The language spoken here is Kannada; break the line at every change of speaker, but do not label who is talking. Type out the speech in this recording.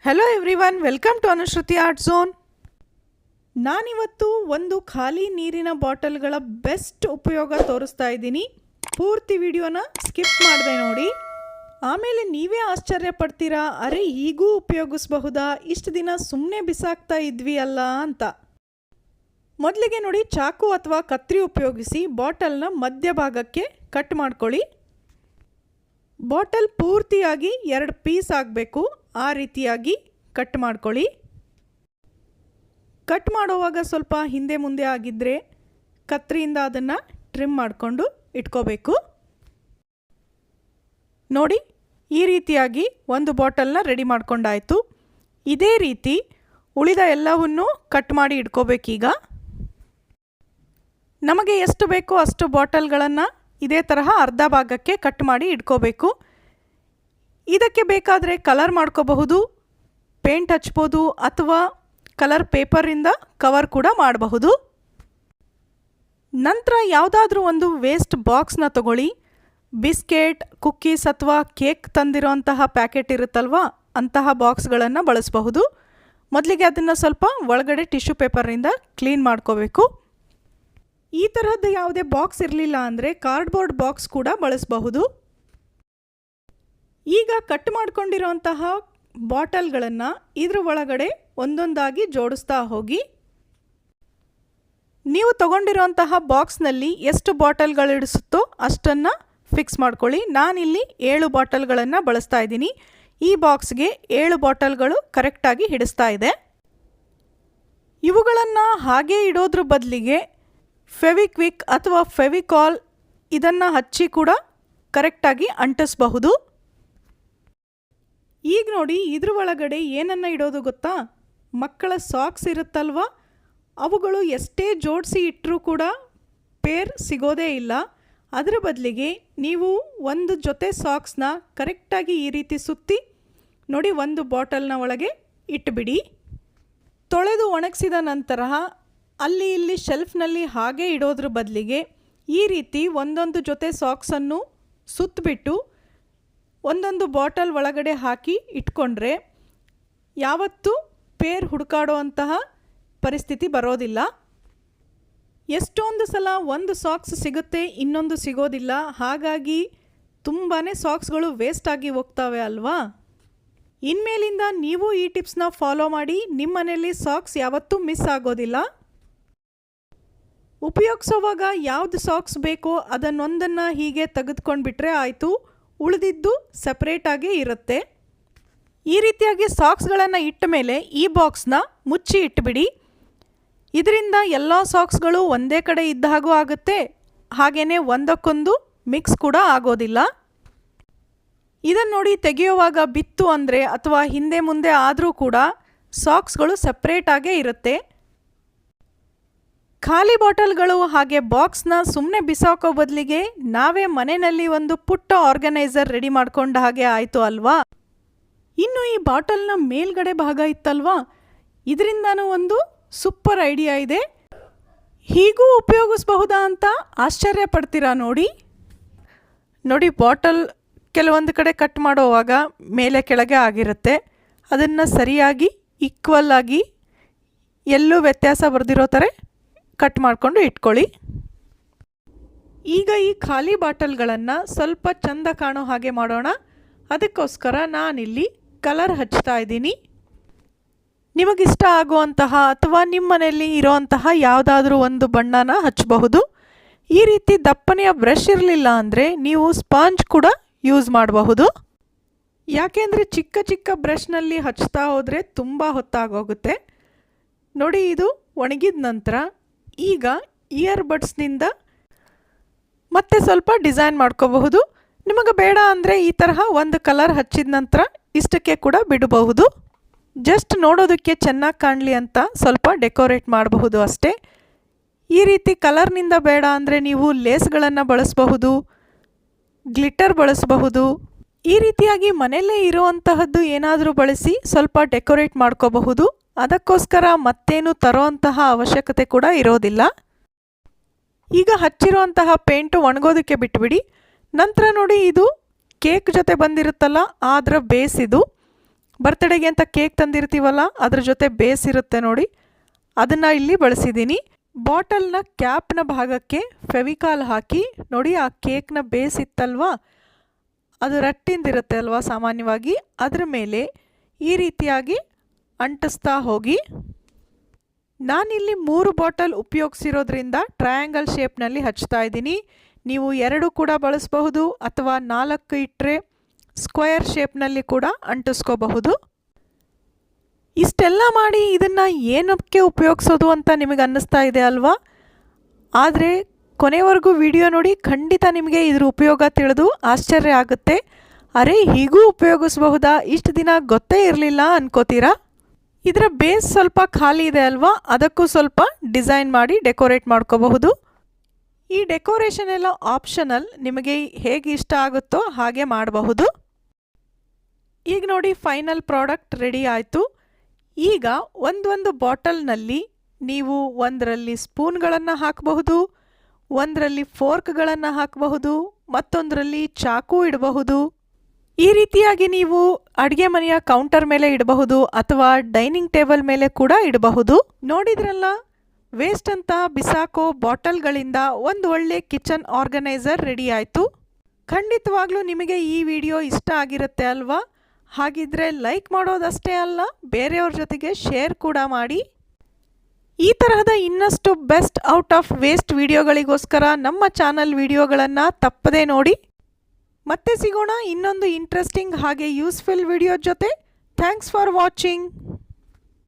Hello everyone, welcome to Anushruti art zone. ನಾನಿವತ್ತು ಒಂದು ಖಾಲಿ ನೀರಿನ ಬಾಟಲ್ಗಳ ಬೆಸ್ಟ್ ಉಪಯೋಗ ತೋರಿಸ್ತಾ ಇದ್ದೀನಿ. ಪೂರ್ತಿ ವಿಡಿಯೋನ ಸ್ಕಿಪ್ ಮಾಡಿದೆ ನೋಡಿ. ಆಮೇಲೆ ನೀವೇ ಆಶ್ಚರ್ಯ ಪಡ್ತೀರಾ, ಅರೆ ಹೀಗೂ ಉಪಯೋಗಿಸಬಹುದಾ, ಇಷ್ಟು ದಿನ ಸುಮ್ಮನೆ ಬಿಸಾಕ್ತಾ ಇದ್ವಿ ಅಲ್ಲ ಅಂತ. ಮೊದಲಿಗೆ ನೋಡಿ, ಚಾಕು ಅಥವಾ ಕತ್ರಿ ಉಪಯೋಗಿಸಿ ಬಾಟಲ್ನ ಮಧ್ಯಭಾಗಕ್ಕೆ ಕಟ್ ಮಾಡ್ಕೊಳ್ಳಿ. ಬಾಟಲ್ ಪೂರ್ತಿಯಾಗಿ 2 ಪೀಸ್ ಆಗಬೇಕು, ಆ ರೀತಿಯಾಗಿ ಕಟ್ ಮಾಡ್ಕೊಳ್ಳಿ. ಕಟ್ ಮಾಡುವಾಗ ಸ್ವಲ್ಪ ಹಿಂದೆ ಮುಂದೆ ಆಗಿದ್ದರೆ ಕತ್ರಿಯಿಂದ ಅದನ್ನು ಟ್ರಿಮ್ ಮಾಡಿಕೊಂಡು ಇಟ್ಕೋಬೇಕು. ನೋಡಿ, ಈ ರೀತಿಯಾಗಿ ಒಂದು ಬಾಟಲ್ನ ರೆಡಿ ಮಾಡ್ಕೊಂಡಾಯಿತು. ಇದೇ ರೀತಿ ಉಳಿದ ಎಲ್ಲವನ್ನೂ ಕಟ್ ಮಾಡಿ ಇಟ್ಕೋಬೇಕೀಗ. ನಮಗೆ ಎಷ್ಟು ಬೇಕೋ ಅಷ್ಟು ಬಾಟಲ್ಗಳನ್ನು ಇದೇ ತರಹ ಅರ್ಧ ಭಾಗಕ್ಕೆ ಕಟ್ ಮಾಡಿ ಇಟ್ಕೋಬೇಕು. ಇದಕ್ಕೆ ಬೇಕಾದರೆ ಕಲರ್ ಮಾಡ್ಕೋಬಹುದು, ಪೇಂಟ್ ಹಚ್ಬೋದು, ಅಥವಾ ಕಲರ್ ಪೇಪರಿಂದ ಕವರ್ ಕೂಡ ಮಾಡಬಹುದು. ನಂತರ ಯಾವುದಾದ್ರೂ ಒಂದು ವೇಸ್ಟ್ ಬಾಕ್ಸ್ನ ತಗೊಳ್ಳಿ. ಬಿಸ್ಕೆಟ್, ಕುಕ್ಕೀಸ್ ಅಥವಾ ಕೇಕ್ ತಂದಿರೋಂತಹ ಪ್ಯಾಕೆಟ್ ಇರುತ್ತಲ್ವ, ಅಂತಹ ಬಾಕ್ಸ್ಗಳನ್ನು ಬಳಸಬಹುದು. ಮೊದಲಿಗೆ ಅದನ್ನು ಸ್ವಲ್ಪ ಒಳಗಡೆ ಟಿಶ್ಯೂ ಪೇಪರಿಂದ ಕ್ಲೀನ್ ಮಾಡ್ಕೋಬೇಕು. ಈ ತರಹದ್ದು ಯಾವುದೇ ಬಾಕ್ಸ್ ಇರಲಿಲ್ಲ ಅಂದರೆ ಕಾರ್ಡ್ಬೋರ್ಡ್ ಬಾಕ್ಸ್ ಕೂಡ ಬಳಸಬಹುದು. ಈಗ ಕಟ್ ಮಾಡ್ಕೊಂಡಿರೋಂತಹ ಬಾಟಲ್ಗಳನ್ನು ಇದ್ರ ಒಳಗಡೆ ಒಂದೊಂದಾಗಿ ಜೋಡಿಸ್ತಾ ಹೋಗಿ. ನೀವು ತಗೊಂಡಿರೋಂತಹ ಬಾಕ್ಸ್ನಲ್ಲಿ ಎಷ್ಟು ಬಾಟಲ್ಗಳಿಡಿಸುತ್ತೋ ಅಷ್ಟನ್ನು ಫಿಕ್ಸ್ ಮಾಡ್ಕೊಳ್ಳಿ. ನಾನಿಲ್ಲಿ 7 ಬಾಟಲ್ಗಳನ್ನು ಬಳಸ್ತಾ ಇದ್ದೀನಿ. ಈ ಬಾಕ್ಸ್ಗೆ 7 ಬಾಟಲ್ಗಳು ಕರೆಕ್ಟಾಗಿ ಹಿಡಿಸ್ತಾ ಇದೆ. ಇವುಗಳನ್ನು ಹಾಗೇ ಇಡೋದ್ರ ಬದಲಿಗೆ ಫೆವಿಕ್ವಿಕ್ ಅಥವಾ ಫೆವಿಕಾಲ್ ಇದನ್ನು ಹಚ್ಚಿ ಕೂಡ ಕರೆಕ್ಟಾಗಿ ಅಂಟಿಸಬಹುದು. ಈಗ ನೋಡಿ, ಇದ್ರ ಒಳಗಡೆ ಏನನ್ನು ಇಡೋದು ಗೊತ್ತಾ? ಮಕ್ಕಳ ಸಾಕ್ಸ್ ಇರುತ್ತಲ್ವ, ಅವುಗಳು ಎಷ್ಟೇ ಜೋಡಿಸಿ ಇಟ್ಟರೂ ಕೂಡ ಪೇರ್ ಸಿಗೋದೇ ಇಲ್ಲ. ಅದರ ಬದಲಿಗೆ ನೀವು ಒಂದು ಜೊತೆ ಸಾಕ್ಸ್ನ ಕರೆಕ್ಟಾಗಿ ಈ ರೀತಿ ಸುತ್ತಿ ನೋಡಿ ಒಂದು ಬಾಟಲ್ನ ಒಳಗೆ ಇಟ್ಟುಬಿಡಿ. ತೊಳೆದು ಒಣಗಿಸಿದ ನಂತರ ಅಲ್ಲಿ ಇಲ್ಲಿ ಶೆಲ್ಫ್ನಲ್ಲಿ ಹಾಗೆ ಇಡೋದ್ರ ಬದಲಿಗೆ ಈ ರೀತಿ ಒಂದೊಂದು ಜೊತೆ ಸಾಕ್ಸನ್ನು ಸುತ್ತಬಿಟ್ಟು ಒಂದೊಂದು ಬಾಟಲ್ ಒಳಗಡೆ ಹಾಕಿ ಇಟ್ಕೊಂಡ್ರೆ ಯಾವತ್ತೂ ಪೇರ್ ಹುಡುಕಾಡೋ ಅಂತಹ ಪರಿಸ್ಥಿತಿ ಬರೋದಿಲ್ಲ. ಎಷ್ಟೊಂದು ಸಲ ಒಂದು ಸಾಕ್ಸ್ ಸಿಗುತ್ತೆ, ಇನ್ನೊಂದು ಸಿಗೋದಿಲ್ಲ. ಹಾಗಾಗಿ ತುಂಬಾ ಸಾಕ್ಸ್ಗಳು ವೇಸ್ಟ್ ಆಗಿ ಹೋಗ್ತವೆ ಅಲ್ವಾ? ಇನ್ಮೇಲಿಂದ ನೀವು ಈ ಟಿಪ್ಸ್ನ ಫಾಲೋ ಮಾಡಿ, ನಿಮ್ಮ ಮನೆಯಲ್ಲಿ ಸಾಕ್ಸ್ ಯಾವತ್ತೂ ಮಿಸ್ ಆಗೋದಿಲ್ಲ. ಉಪಯೋಗಿಸೋವಾಗ ಯಾವುದು ಸಾಕ್ಸ್ ಬೇಕೋ ಅದನ್ನೊಂದನ್ನು ಹೀಗೆ ತೆಗೆದುಕೊಂಡ್ಬಿಟ್ರೆ ಆಯಿತು, ಉಳಿದಿದ್ದು ಸಪ್ರೇಟಾಗೇ ಇರುತ್ತೆ. ಈ ರೀತಿಯಾಗಿ ಸಾಕ್ಸ್ಗಳನ್ನು ಇಟ್ಟ ಮೇಲೆ ಈ ಬಾಕ್ಸ್ನ ಮುಚ್ಚಿ ಇಟ್ಟುಬಿಡಿ. ಇದರಿಂದ ಎಲ್ಲ ಸಾಕ್ಸ್ಗಳು ಒಂದೇ ಕಡೆ ಇದ್ದ ಹಾಗೂ ಆಗುತ್ತೆ, ಹಾಗೆಯೇ ಒಂದಕ್ಕೊಂದು ಮಿಕ್ಸ್ ಕೂಡ ಆಗೋದಿಲ್ಲ. ಇದನ್ನು ನೋಡಿ, ತೆಗೆಯುವಾಗ ಬಿತ್ತು ಅಂದರೆ ಅಥವಾ ಹಿಂದೆ ಮುಂದೆ ಆದರೂ ಕೂಡ ಸಾಕ್ಸ್ಗಳು ಸಪ್ರೇಟಾಗೇ ಇರುತ್ತೆ. ಖಾಲಿ ಬಾಟಲ್ಗಳು ಹಾಗೆ ಬಾಕ್ಸ್ನ ಸುಮ್ಮನೆ ಬಿಸಾಕೋ ಬದಲಿಗೆ ನಾವೇ ಮನೆಯಲ್ಲಿ ಒಂದು ಪುಟ್ಟ ಆರ್ಗನೈಸರ್ ರೆಡಿ ಮಾಡ್ಕೊಂಡ ಹಾಗೆ ಆಯಿತು ಅಲ್ವಾ? ಇನ್ನು ಈ ಬಾಟಲ್ನ ಮೇಲ್ಗಡೆ ಭಾಗ ಇತ್ತಲ್ವಾ, ಇದರಿಂದನೂ ಒಂದು ಸೂಪರ್ ಐಡಿಯಾ ಇದೆ. ಹೀಗೂ ಉಪಯೋಗಿಸಬಹುದಾ ಅಂತ ಆಶ್ಚರ್ಯ ಪಡ್ತೀರಾ ನೋಡಿ. ಬಾಟಲ್ ಕೆಲವೊಂದು ಕಡೆ ಕಟ್ ಮಾಡೋವಾಗ ಮೇಲೆ ಕೆಳಗೆ ಆಗಿರುತ್ತೆ. ಅದನ್ನು ಸರಿಯಾಗಿ ಈಕ್ವಲ್ ಆಗಿ ಎಲ್ಲೂ ವ್ಯತ್ಯಾಸ ಬರೆದಿರೋ ಥರ ಕಟ್ ಮಾಡಿಕೊಂಡು ಇಟ್ಕೊಳ್ಳಿ. ಈಗ ಈ ಖಾಲಿ ಬಾಟಲ್ಗಳನ್ನು ಸ್ವಲ್ಪ ಚಂದ ಕಾಣೋ ಹಾಗೆ ಮಾಡೋಣ. ಅದಕ್ಕೋಸ್ಕರ ನಾನಿಲ್ಲಿ ಕಲರ್ ಹಚ್ತಾ ಇದ್ದೀನಿ. ನಿಮಗಿಷ್ಟ ಆಗುವಂತಹ ಅಥವಾ ನಿಮ್ಮ ಮನೆಯಲ್ಲಿ ಇರೋವಂತಹ ಯಾವುದಾದ್ರೂ ಒಂದು ಬಣ್ಣನ ಹಚ್ಚಬಹುದು. ಈ ರೀತಿ ದಪ್ಪನೆಯ ಬ್ರಷ್ ಇರಲಿಲ್ಲ ಅಂದರೆ ನೀವು ಸ್ಪಾಂಜ್ ಕೂಡ ಯೂಸ್ ಮಾಡಬಹುದು. ಯಾಕೆಂದರೆ ಚಿಕ್ಕ ಚಿಕ್ಕ ಬ್ರಷ್ನಲ್ಲಿ ಹಚ್ತಾ ಹೋದರೆ ತುಂಬ ಹೊತ್ತಾಗೋಗುತ್ತೆ. ನೋಡಿ, ಇದು ಒಣಗಿದ ನಂತರ ಈಗ ಇಯರ್ ಬಡ್ಸ್ನಿಂದ ಮತ್ತೆ ಸ್ವಲ್ಪ ಡಿಸೈನ್ ಮಾಡ್ಕೋಬಹುದು. ನಿಮಗೆ ಬೇಡ ಅಂದರೆ ಈ ತರಹ ಒಂದು ಕಲರ್ ಹಚ್ಚಿದ ನಂತರ ಇಷ್ಟಕ್ಕೆ ಕೂಡ ಬಿಡಬಹುದು. ಜಸ್ಟ್ ನೋಡೋದಕ್ಕೆ ಚೆನ್ನಾಗಿ ಕಾಣಲಿ ಅಂತ ಸ್ವಲ್ಪ ಡೆಕೋರೇಟ್ ಮಾಡಬಹುದು ಅಷ್ಟೇ. ಈ ರೀತಿ ಕಲರ್ನಿಂದ ಬೇಡ ಅಂದರೆ ನೀವು ಲೇಸ್ಗಳನ್ನು ಬಳಸಬಹುದು, ಗ್ಲಿಟರ್ ಬಳಸಬಹುದು. ಈ ರೀತಿಯಾಗಿ ಮನೆಯಲ್ಲೇ ಇರುವಂತಹದ್ದು ಏನಾದರೂ ಬಳಸಿ ಸ್ವಲ್ಪ ಡೆಕೋರೇಟ್ ಮಾಡ್ಕೋಬಹುದು. ಅದಕ್ಕೋಸ್ಕರ ಮತ್ತೇನು ತರೋಂತಹ ಅವಶ್ಯಕತೆ ಕೂಡ ಇರೋದಿಲ್ಲ. ಈಗ ಹಚ್ಚಿರುವಂತಹ ಪೇಂಟು ಒಣಗೋದಕ್ಕೆ ಬಿಟ್ಬಿಡಿ. ನಂತರ ನೋಡಿ, ಇದು ಕೇಕ್ ಜೊತೆ ಬಂದಿರುತ್ತಲ್ಲ ಅದರ ಬೇಸ್ ಇದು. ಬರ್ತ್ಡೇಗೆ ಅಂತ ಕೇಕ್ ತಂದಿರ್ತೀವಲ್ಲ ಅದ್ರ ಜೊತೆ ಬೇಸ್ ಇರುತ್ತೆ ನೋಡಿ, ಅದನ್ನು ಇಲ್ಲಿ ಬಳಸಿದ್ದೀನಿ. ಬಾಟಲ್ನ ಕ್ಯಾಪ್ನ ಭಾಗಕ್ಕೆ ಫೆವಿಕಾಲ್ ಹಾಕಿ ನೋಡಿ, ಆ ಕೇಕ್ನ ಬೇಸ್ ಇತ್ತಲ್ವಾ ಅದು ರಟ್ಟಿಂದಿರುತ್ತೆ ಅಲ್ವಾ ಸಾಮಾನ್ಯವಾಗಿ, ಅದರ ಮೇಲೆ ಈ ರೀತಿಯಾಗಿ ಅಂಟಿಸ್ತಾ ಹೋಗಿ. ನಾನಿಲ್ಲಿ 3 ಬಾಟಲ್ ಉಪಯೋಗಿಸಿರೋದ್ರಿಂದ ಟ್ರಯಾಂಗಲ್ ಶೇಪ್ನಲ್ಲಿ ಹಚ್ತಾ ಇದ್ದೀನಿ. ನೀವು 2 ಕೂಡ ಬಳಸಬಹುದು ಅಥವಾ 4 ಇಟ್ಟರೆ ಸ್ಕ್ವೇರ್ ಶೇಪ್ನಲ್ಲಿ ಕೂಡ ಅಂಟಿಸ್ಕೋಬಹುದು. ಇಷ್ಟೆಲ್ಲ ಮಾಡಿ ಇದನ್ನು ಏನಕ್ಕೆ ಉಪಯೋಗಿಸೋದು ಅಂತ ನಿಮಗೆ ಅನ್ನಿಸ್ತಾ ಇದೆ ಅಲ್ವಾ? ಆದರೆ ಕೊನೆವರೆಗೂ ವಿಡಿಯೋ ನೋಡಿ, ಖಂಡಿತ ನಿಮಗೆ ಇದ್ರ ಉಪಯೋಗ ತಿಳಿದು ಆಶ್ಚರ್ಯ ಆಗುತ್ತೆ. ಅರೆ ಹೀಗೂ ಉಪಯೋಗಿಸಬಹುದಾ, ಇಷ್ಟು ದಿನ ಗೊತ್ತೇ ಇರಲಿಲ್ಲ ಅನ್ಕೋತೀರಾ. ಇದರ ಬೇಸ್ ಸ್ವಲ್ಪ ಖಾಲಿ ಇದೆ ಅಲ್ವಾ, ಅದಕ್ಕೂ ಸ್ವಲ್ಪ ಡಿಸೈನ್ ಮಾಡಿ ಡೆಕೋರೇಟ್ ಮಾಡ್ಕೋಬಹುದು. ಈ ಡೆಕೋರೇಷನ್ ಎಲ್ಲ ಆಪ್ಷನಲ್, ನಿಮಗೆ ಹೇಗೆ ಇಷ್ಟ ಆಗುತ್ತೋ ಹಾಗೆ ಮಾಡಬಹುದು. ಈಗ ನೋಡಿ ಫೈನಲ್ ಪ್ರಾಡಕ್ಟ್ ರೆಡಿ ಆಯಿತು. ಈಗ ಒಂದೊಂದು ಬಾಟಲ್ನಲ್ಲಿ ನೀವು ಒಂದರಲ್ಲಿ ಸ್ಪೂನ್ಗಳನ್ನು ಹಾಕಬಹುದು, ಒಂದರಲ್ಲಿ ಫೋರ್ಕ್ಗಳನ್ನು ಹಾಕಬಹುದು, ಮತ್ತೊಂದರಲ್ಲಿ ಚಾಕು ಇಡಬಹುದು. ಈ ರೀತಿಯಾಗಿ ನೀವು ಅಡುಗೆ ಮನೆಯ ಕೌಂಟರ್ ಮೇಲೆ ಇಡಬಹುದು ಅಥವಾ ಡೈನಿಂಗ್ ಟೇಬಲ್ ಮೇಲೆ ಕೂಡ ಇಡಬಹುದು. ನೋಡಿದ್ರಲ್ಲ, ವೇಸ್ಟ್ ಅಂತ ಬಿಸಾಕೋ ಬಾಟಲ್ಗಳಿಂದ ಒಂದು ಒಳ್ಳೆ ಕಿಚನ್ ಆರ್ಗನೈಸರ್ ರೆಡಿ ಆಯಿತು. ಖಂಡಿತವಾಗ್ಲೂ ನಿಮಗೆ ಈ ವಿಡಿಯೋ ಇಷ್ಟ ಆಗಿರುತ್ತೆ ಅಲ್ವಾ? ಹಾಗಿದ್ರೆ ಲೈಕ್ ಮಾಡೋದಷ್ಟೇ ಅಲ್ಲ, ಬೇರೆಯವ್ರ ಜೊತೆಗೆ ಶೇರ್ ಕೂಡ ಮಾಡಿ. ಈ ತರಹದ ಇನ್ನಷ್ಟು ಬೆಸ್ಟ್ ಔಟ್ ಆಫ್ ವೇಸ್ಟ್ ವಿಡಿಯೋಗಳಿಗೋಸ್ಕರ ನಮ್ಮ ಚಾನಲ್ ವಿಡಿಯೋಗಳನ್ನು ತಪ್ಪದೇ ನೋಡಿ. ಮತ್ತೆ ಸಿಗೋಣ ಇನ್ನೊಂದು ಇಂಟ್ರೆಸ್ಟಿಂಗ್ ಹಾಗೆ ಯೂಸ್ಫುಲ್ ವಿಡಿಯೋ ಜೊತೆ. Thanks for watching.